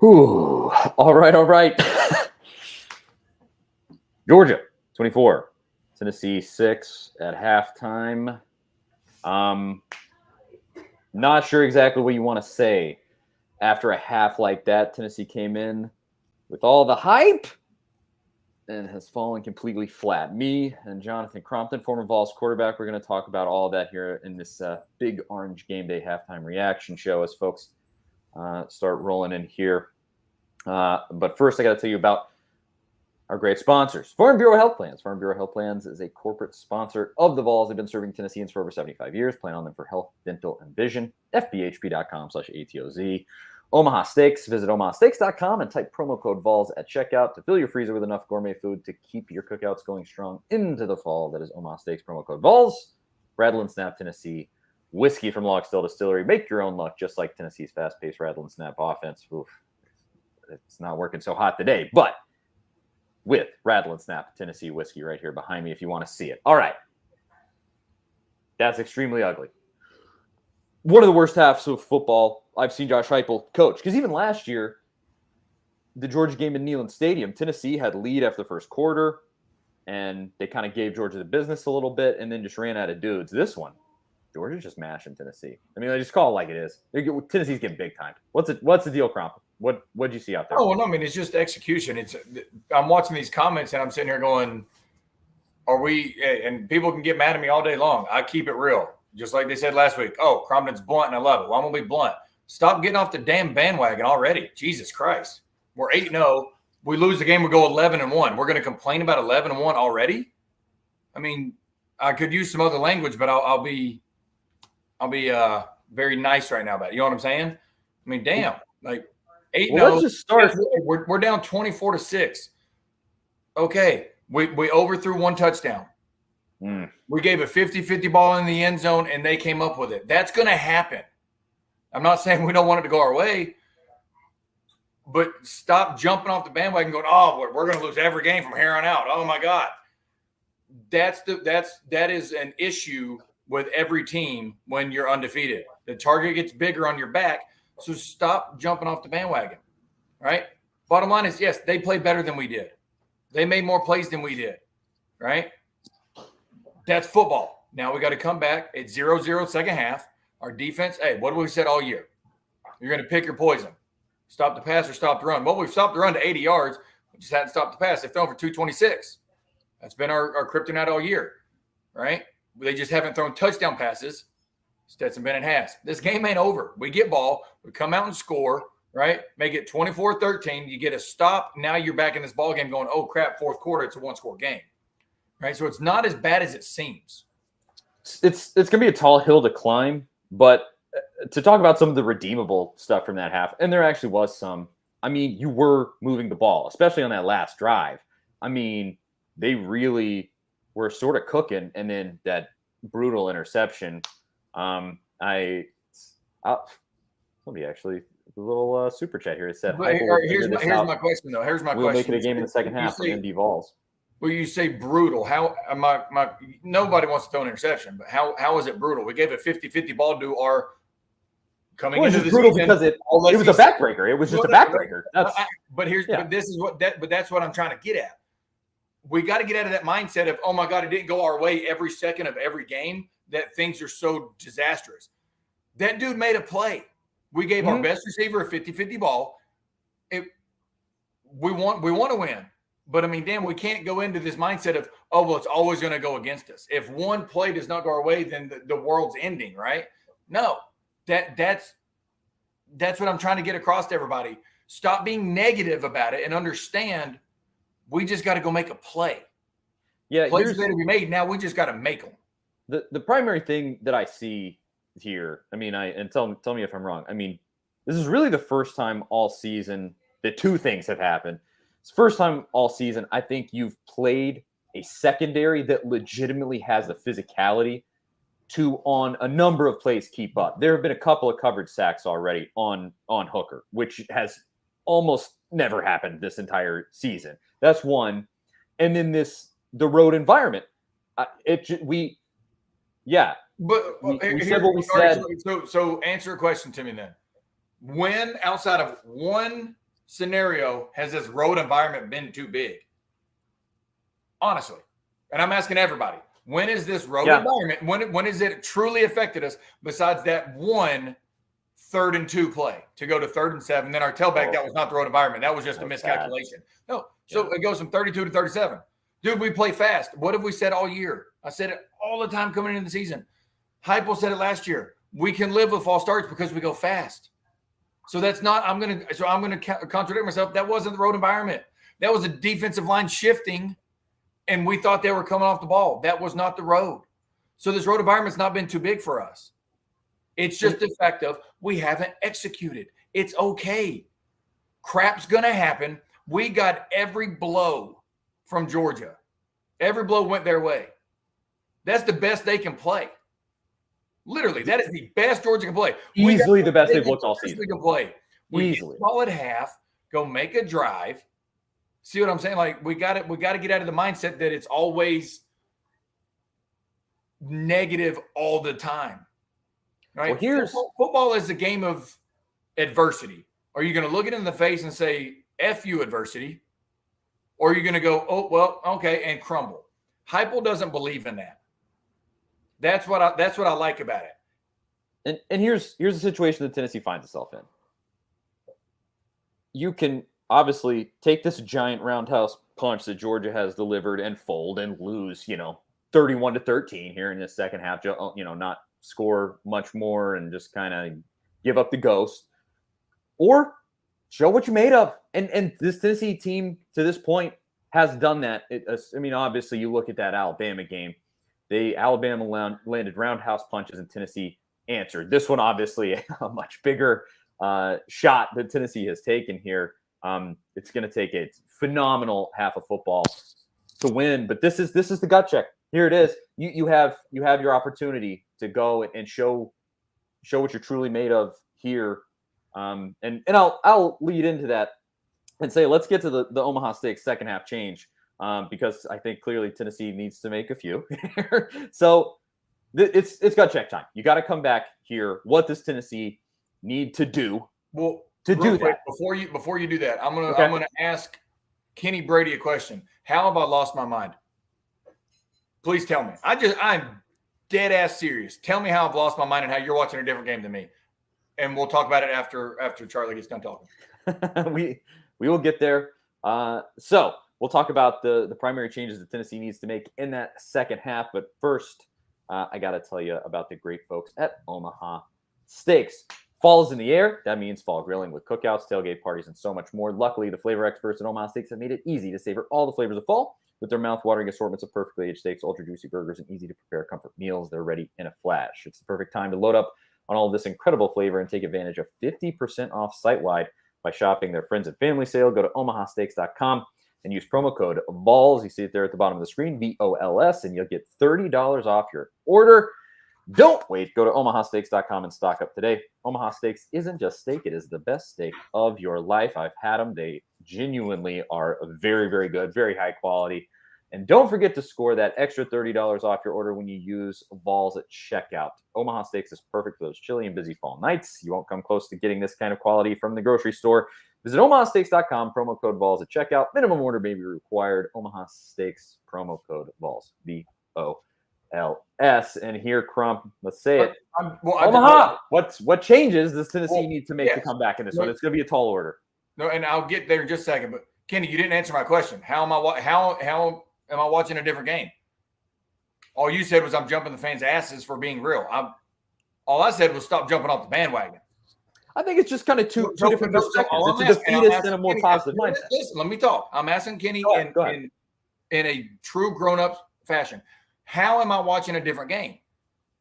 Ooh, all right. Georgia, 24. Tennessee, 6 at halftime. Not sure exactly what you want to say after a half like that. Tennessee came in with all the hype and has fallen completely flat. Me and Jonathan Crompton, former Vols quarterback, we're going to talk about all of that here in this big Orange Game Day halftime reaction show as folks start rolling in here. But first, I got to tell you about our great sponsors. Farm Bureau Health Plans. Farm Bureau Health Plans is a corporate sponsor of the Vols. They've been serving Tennesseans for over 75 years. Plan on them for health, dental, and vision. FBHP.com/ATOZ. Omaha Steaks. Visit omahasteaks.com and type promo code VOLS at checkout to fill your freezer with enough gourmet food to keep your cookouts going strong into the fall. That is Omaha Steaks, promo code VOLS. Rattle and Snap Tennessee whiskey from Log Still Distillery. Make your own luck, just like Tennessee's fast-paced Rattle and Snap offense. Oof, it's not working so hot today, but with Rattle and Snap Tennessee whiskey right here behind me if you want to see it. All right. That's extremely ugly. One of the worst halves of football I've seen Josh Heupel coach. Because even last year, the Georgia game in Neyland Stadium, Tennessee had lead after the first quarter, and they kind of gave Georgia the business a little bit and then just ran out of dudes. This one, Georgia's just mashing Tennessee. I mean, they just call it like it is. Tennessee's getting big time. What's the deal, Crompton? What'd you see out there? Oh, well, no, I mean, it's just execution. I'm watching these comments and I'm sitting here going, are we – and people can get mad at me all day long. I keep it real. Just like they said last week. Oh, Crompton's blunt and I love it. Well, I'm going to be blunt. Stop getting off the damn bandwagon already. Jesus Christ. We're 8-0. We lose the game, we go 11-1. We're going to complain about 11-1 already? I mean, I could use some other language, but I'll be very nice right now about it. You know what I'm saying? I mean, damn. Like, 8-0. Well, let's just start. We're down 24-6. Okay, we overthrew one touchdown. We gave a 50-50 ball in the end zone, and they came up with it. That's going to happen. I'm not saying we don't want it to go our way, but stop jumping off the bandwagon going, oh, we're going to lose every game from here on out. Oh, my God. That is an issue with every team when you're undefeated. The target gets bigger on your back. So stop jumping off the bandwagon, right? Bottom line is, yes, they played better than we did. They made more plays than we did, right? That's football. Now we got to come back at 0-0 second half. Our defense, hey, what have we said all year? You're going to pick your poison. Stop the pass or stop the run. Well, we've stopped the run to 80 yards. We just hadn't stopped the pass. They've thrown for 226. That's been our kryptonite all year, right? They just haven't thrown touchdown passes. Stetson Bennett has. This game ain't over. We get ball. We come out and score, right? Make it 24-13. You get a stop. Now you're back in this ball game going, oh, crap, fourth quarter, it's a one-score game, right? So it's not as bad as it seems. It's going to be a tall hill to climb, but to talk about some of the redeemable stuff from that half, and there actually was some. I mean, you were moving the ball, especially on that last drive. I mean, they really were sort of cooking, and then that brutal interception – somebody actually a little super chat here. It said, here's my question though. Here's my question. We'll make it a game in the second half for ND Vols. Well, you say brutal. How nobody wants to throw an interception, but how is it brutal? We gave a 50-50 ball to our coming into this brutal because it was a backbreaker. It was just a backbreaker. But that's what I'm trying to get at. We got to get out of that mindset of, oh my God, it didn't go our way every second of every game, that things are so disastrous. That dude made a play. We gave our best receiver a 50-50 ball. We want to win. But, I mean, damn, we can't go into this mindset of, oh, well, it's always going to go against us. If one play does not go our way, then the world's ending, right? No, that's what I'm trying to get across to everybody. Stop being negative about it and understand we just got to go make a play. Yeah, plays are going to be made. Now we just got to make them. The primary thing that I see here, I mean, and tell me if I'm wrong. I mean, this is really the first time all season that two things have happened. It's the first time all season I think you've played a secondary that legitimately has the physicality to, on a number of plays, keep up. There have been a couple of covered sacks already on Hooker, which has almost never happened this entire season. That's one. And then the road environment. Yeah. But we said what we said. So answer a question to me then. When, outside of one scenario has this road environment been too big? Honestly. And I'm asking everybody, when is this road environment, when is it truly affected us besides that one 3rd and 2 play to go to 3rd and 7? Then our tailback, that was not the road environment. That was just a miscalculation. No. So it goes from 32 to 37. Dude, we play fast. What have we said all year? I said it all the time coming into the season. Heupel said it last year. We can live with false starts because we go fast. So that's not, I'm going to contradict myself. That wasn't the road environment. That was a defensive line shifting, and we thought they were coming off the ball. That was not the road. So this road environment's not been too big for us. It's just the fact of we haven't executed. It's okay. Crap's going to happen. We got every blow from Georgia. Every blow went their way. That's the best they can play. Literally, that is the best Georgia can play. Easily the best they've looked all season. We can play. We Easily. call it half, go make a drive. See what I'm saying? Like we got to get out of the mindset that it's always negative all the time. Right? Well, football is a game of adversity. Are you going to look it in the face and say, F you adversity? Or are you going to go, oh, well, okay, and crumble? Heupel doesn't believe in that. That's what I like about it. And here's the situation that Tennessee finds itself in. You can obviously take this giant roundhouse punch that Georgia has delivered and fold and lose, 31-13 here in the second half, not score much more and just kind of give up the ghost, or show what you're made of. And this Tennessee team to this point has done that. Obviously you look at that Alabama game. Alabama landed roundhouse punches and Tennessee answered. This one, obviously, a much bigger shot that Tennessee has taken here. It's going to take a phenomenal half of football to win, but this is the gut check. Here it is. You have your opportunity to go and show what you're truly made of here. And I'll lead into that and say let's get to the Omaha Steaks second half change. Because I think clearly Tennessee needs to make a few. So it's gut check time. You got to come back here. What does Tennessee need to do to do that? Before you do that, I'm gonna ask Kenny Brady a question. How have I lost my mind? Please tell me. I'm dead ass serious. Tell me how I've lost my mind and how you're watching a different game than me. And we'll talk about it after Charlie gets done talking. we will get there. So we'll talk about the primary changes that Tennessee needs to make in that second half. But first, I got to tell you about the great folks at Omaha Steaks. Fall is in the air. That means fall grilling with cookouts, tailgate parties, and so much more. Luckily, the flavor experts at Omaha Steaks have made it easy to savor all the flavors of fall with their mouth-watering assortments of perfectly aged steaks, ultra-juicy burgers, and easy-to-prepare comfort meals. They're ready in a flash. It's the perfect time to load up on all of this incredible flavor and take advantage of 50% off site-wide by shopping their friends and family sale. Go to omahasteaks.com and use promo code VOLS. You see it there at the bottom of the screen, VOLS, and you'll get $30 off your order. Don't wait. Go to omahasteaks.com and stock up today. Omaha Steaks isn't just steak. It is the best steak of your life. I've had them. They genuinely are very, very good, very high quality. And don't forget to score that extra $30 off your order when you use Vols at checkout. Omaha Steaks is perfect for those chilly and busy fall nights. You won't come close to getting this kind of quality from the grocery store. Visit omahasteaks.com, promo code Vols at checkout. Minimum order may be required. Omaha Steaks, promo code Vols, VOLS. And here, Crump, let's say it. Omaha, what changes does Tennessee need to make to come back in this one? It's going to be a tall order. No, and I'll get there in just a second. But Kenny, you didn't answer my question. How am I watching a different game? All you said was I'm jumping the fans' asses for being real. All I said was stop jumping off the bandwagon. I think it's just kind of two different perspectives. It's a defeatist and a more positive mindset. Listen, let me talk. I'm asking Kenny in a true grown-up fashion. How am I watching a different game?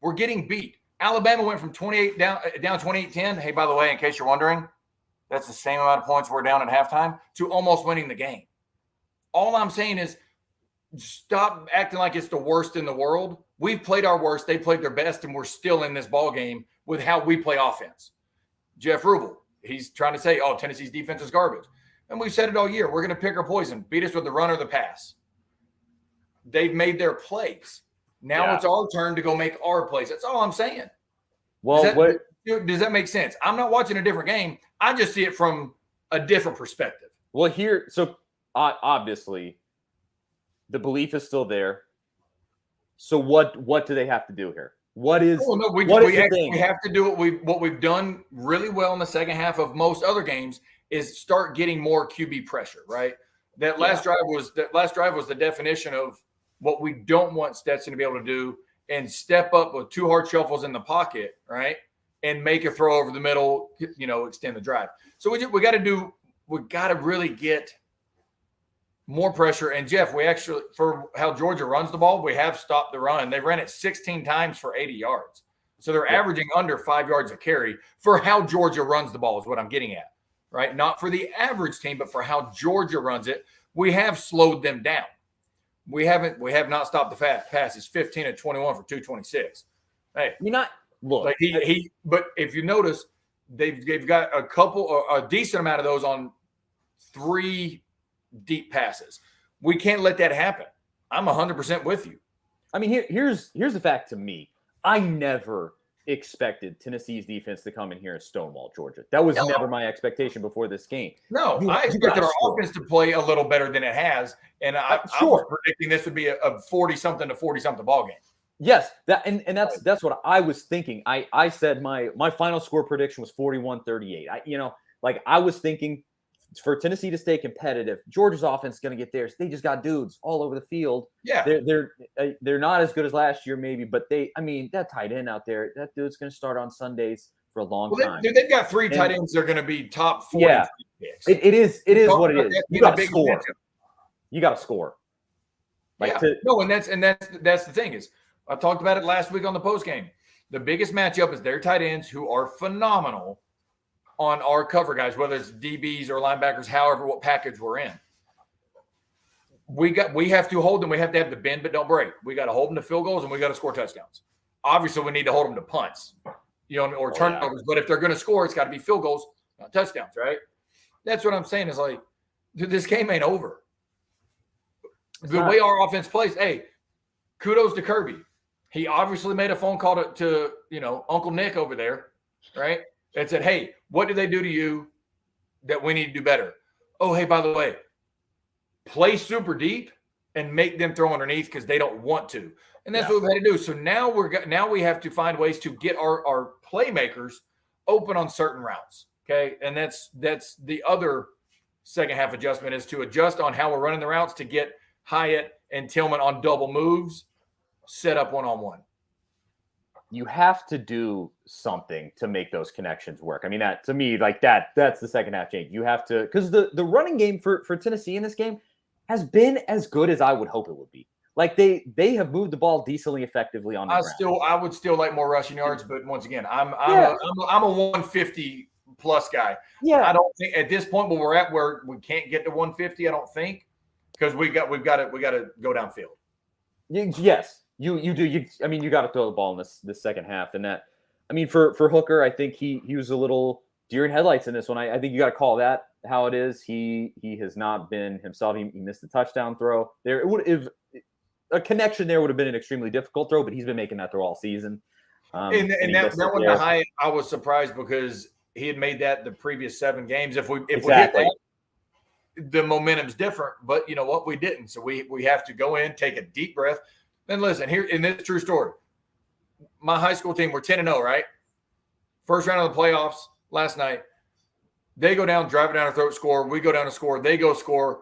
We're getting beat. Alabama went from 28 down 28-10. Hey, by the way, in case you're wondering, that's the same amount of points we're down at halftime to almost winning the game. All I'm saying is stop acting like it's the worst in the world. We've played our worst. They played their best, and we're still in this ball game with how we play offense. Jeff Rubel, he's trying to say, oh, Tennessee's defense is garbage. And we've said it all year. We're going to pick our poison, beat us with the run or the pass. They've made their plays. Now it's our turn to go make our plays. That's all I'm saying. Well, does that make sense? I'm not watching a different game. I just see it from a different perspective. Well, here, so obviously, the belief is still there. So what do they have to do here? What is we have to do what we've done really well in the second half of most other games is start getting more QB pressure, right? That last drive was the definition of what we don't want Stetson to be able to do, and step up with 2 hard shuffles in the pocket, right? And make a throw over the middle, extend the drive. So we got to really get more pressure. And Jeff, we actually, for how Georgia runs the ball, we have stopped the run. They ran it 16 times for 80 yards. So they're averaging under 5 yards a carry for how Georgia runs the ball is what I'm getting at, right? Not for the average team, but for how Georgia runs it. We have slowed them down. We have not stopped the passes. 15 of 21 for 226. Hey, you're not look. Like but if you notice, they've got a decent amount of those on 3 deep passes. We can't let that happen. I'm 100% with you. I mean, here's the fact to me. I never expected Tennessee's defense to come in here and stonewall Georgia. That was never my expectation before this game. No, I expected our offense to play a little better than it has, and I was predicting this would be a 40-something to 40-something ball game. Yes, that's what I was thinking. I said my final score prediction was 41-38. I was thinking for Tennessee to stay competitive, Georgia's offense is going to get theirs. They just got dudes all over the field. Yeah, they're not as good as last year, maybe, but that tight end out there, that dude's going to start on Sundays for a long time. They've got 3 tight ends that are going to be top 40 picks. It is what it is. You got to score. You got to score. And that's the thing is, I talked about it last week on the post game. The biggest matchup is their tight ends, who are phenomenal on our cover guys, whether it's DBs or linebackers, what package we're in. We have to hold them. We have to have the bend but don't break. We got to hold them to field goals, and we got to score touchdowns. Obviously, we need to hold them to punts, or turnovers. But if they're going to score, it's got to be field goals, not touchdowns, right? That's what I'm saying. Is like, dude, this game ain't over. The way our offense plays, hey, kudos to Kirby. He obviously made a phone call to Uncle Nick over there, right? And said, hey, what did they do to you that we need to do better? Oh, hey, by the way, play super deep and make them throw underneath because they don't want to. And that's what we've had to do. So now we have to find ways to get our playmakers open on certain routes. Okay. And that's the other second half adjustment, is to adjust on how we're running the routes to get Hyatt and Tillman on double moves, set up one-on-one. You have to do something to make those connections work. I mean, that to me, that's the second half change. You have to, because the running game for Tennessee in this game has been as good as I would hope it would be. Like they have moved the ball decently effectively on the ground. I would still like more rushing yards, but once again, I'm a 150 plus guy. Yeah, I don't think at this point where we can't get to 150. I don't think, because we've got to go downfield. Yes. You do. You got to throw the ball in this second half, and that. I mean, for Hooker, I think he was a little deer in headlights in this one. I think you got to call that how it is. He has not been himself. He missed the touchdown throw. A connection there would have been an extremely difficult throw, but he's been making that throw all season. And that one to Hyatt, I was surprised because he had made that the previous 7 games. If we hit that, the momentum's different. But you know what? We didn't. So we have to go in, take a deep breath. And listen, here in this true story, my high school team, we're 10-0, right? First round of the playoffs last night. They go down, drive it down our throat, score. We go down to score. They go score.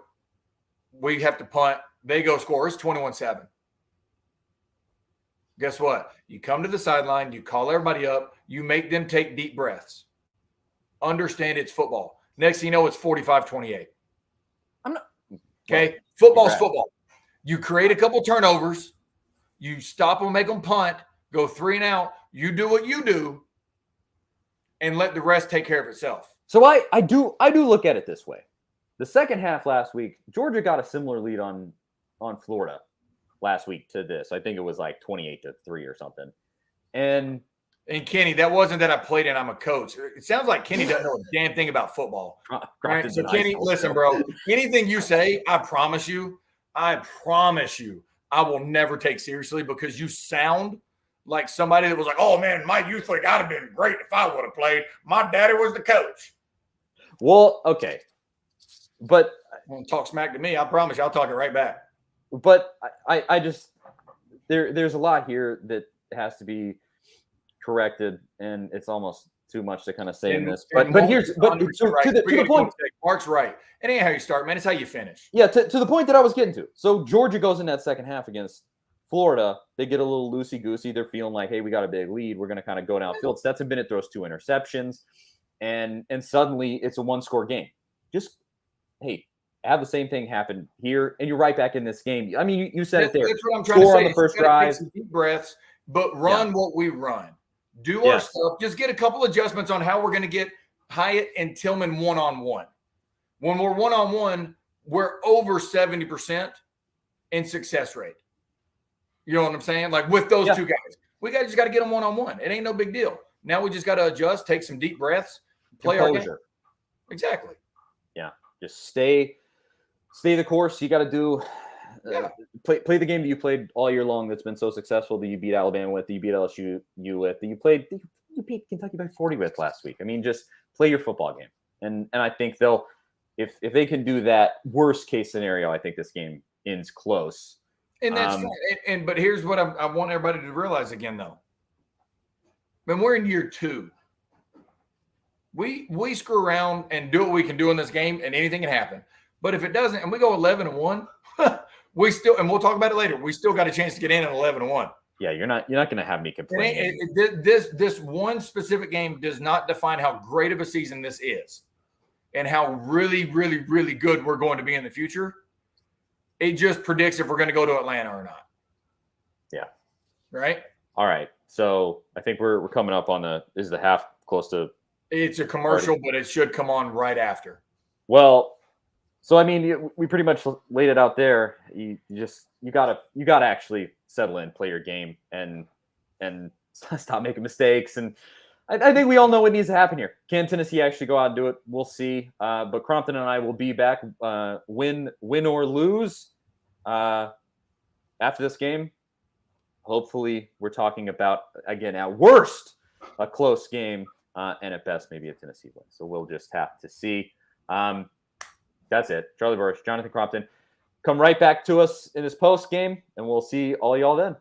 We have to punt. They go score. It's 21-7. Guess what? You come to the sideline. You call everybody up. You make them take deep breaths. Understand it's football. Next thing you know, it's 45-28. Okay? Football's football. You create a couple turnovers. You stop them, make them punt, go 3 and out. You do what you do, and let the rest take care of itself. So I do look at it this way. The second half last week, Georgia got a similar lead on Florida last week to this. I think it was like 28-3 or something. And Kenny, that wasn't that I played and I'm a coach. It sounds like Kenny doesn't know a damn thing about football. Right? So Kenny, listen, bro. Anything you say, I promise you, I will never take seriously, because you sound like somebody that was like, oh, man, my youth league, I'd have been great if I would have played. My daddy was the coach. Well, okay. But Don't talk smack to me. I promise you, I'll talk it right back. But I just there's a lot here that has to be corrected, and it's almost too much to kind of say in this. But here's to the point. Mark's right. It ain't how you start, man. It's how you finish. Yeah, to the point that I was getting to. So Georgia goes in that second half against Florida. They get a little loosey-goosey. They're feeling like, hey, we got a big lead. We're going to kind of go downfield. Stetson Bennett throws 2 interceptions, and suddenly it's a one-score game. Just, hey, have the same thing happen here, and you're right back in this game. I mean, you said it there. That's what I'm trying to say. On the first drive. Take some deep breaths, but run what we run. Do our stuff. Just get a couple adjustments on how we're going to get Hyatt and Tillman one-on-one. When we're one-on-one, we're over 70% in success rate. You know what I'm saying? Like with those two guys. We just got to get them one-on-one. It ain't no big deal. Now we just got to adjust, take some deep breaths, play our game. Exactly. Yeah. Just stay the course. You got to do play the game that you played all year long that's been so successful, that you beat Alabama with, that you beat LSU with, that you beat Kentucky by 40 with last week. I mean, just play your football game. And I think they'll if they can do that, worst case scenario, I think this game ends close. And that's but here's what I want everybody to realize again, though. When we're in year 2, we screw around and do what we can do in this game, and anything can happen. But if it doesn't, and we go 11-1, we still, and we'll talk about it later, we still got a chance to get in at 11-1. Yeah, you're not going to have me complain. This one specific game does not define how great of a season this is, and how really, really, really good we're going to be in the future. It just predicts if we're going to go to Atlanta or not. Yeah. Right? All right. So I think we're coming up on the half close to. It's a commercial, but it should come on right after. Well, so I mean, we pretty much laid it out there. You gotta actually settle in, play your game, and stop making mistakes. And I think we all know what needs to happen here. Can Tennessee actually go out and do it? We'll see. But Crompton and I will be back, win or lose, after this game. Hopefully, we're talking about, again, at worst, a close game, and at best, maybe a Tennessee win. So we'll just have to see. That's it. Charlie Burris, Jonathan Crompton. Come right back to us in this post game, and we'll see all y'all then.